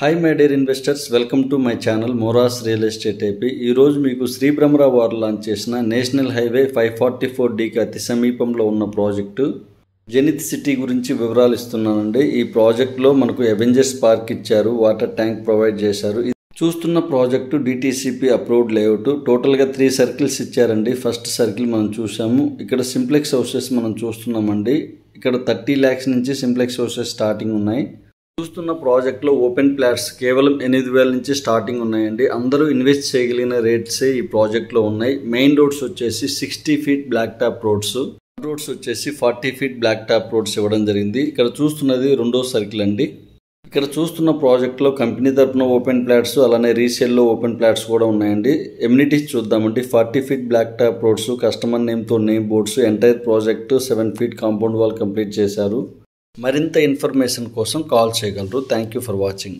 Hi my dear investors, welcome to my channel మోరాస్ real estate AP. ఈరోజు మీకు శ్రీ బ్రహ్మరా వారు లాంచ్ చేసిన నేషనల్ హైవే 544Dకి అతి సమీపంలో ఉన్న ప్రాజెక్టు జెనిత్ సిటీ గురించి వివరాలు ఇస్తున్నానండి. ఈ ప్రాజెక్టులో మనకు అవెంజర్స్ పార్క్ ఇచ్చారు, వాటర్ ట్యాంక్ ప్రొవైడ్ చేశారు. చూస్తున్న ప్రాజెక్టు డిటిసిపి అప్రూవ్డ్ లేఅవుట్. టోటల్గా 3 సర్కిల్స్ ఇచ్చారండి. ఫస్ట్ సర్కిల్ మనం చూసాము. ఇక్కడ సింప్లెక్స్ హౌసెస్ మనం చూస్తున్నామండి. ఇక్కడ 30 lakhs నుంచి సింప్లెక్స్ హౌసెస్ స్టార్టింగ్ ఉన్నాయి. చూస్తున్న ప్రాజెక్ట్లో ఓపెన్ ప్లాట్స్ కేవలం 8,000 నుంచి స్టార్టింగ్ ఉన్నాయండి. అందరూ ఇన్వెస్ట్ చేయగలిగిన రేట్సే ఈ ప్రాజెక్ట్లో ఉన్నాయి. మెయిన్ రోడ్స్ వచ్చేసి 60 feet black top roads, roads వచ్చేసి 40 feet బ్లాక్ టాప్ రోడ్స్ ఇవ్వడం జరిగింది. ఇక్కడ చూస్తున్నది రెండో సర్కిల్ అండి. ఇక్కడ చూస్తున్న ప్రాజెక్ట్లో కంపెనీ తరఫున ఓపెన్ ప్లాట్స్, అలానే రీసేల్లో ఓపెన్ ప్లాట్స్ కూడా ఉన్నాయండి. ఎమ్యూనిటీస్ చూద్దామండి. 40 feet black top roads, customer నేమ్తో name boards, entire project 7 feet compound wall complete చేశారు. మరింత ఇన్ఫర్మేషన్ కోసం కాల్ చేయగలరు. Thank you for watching.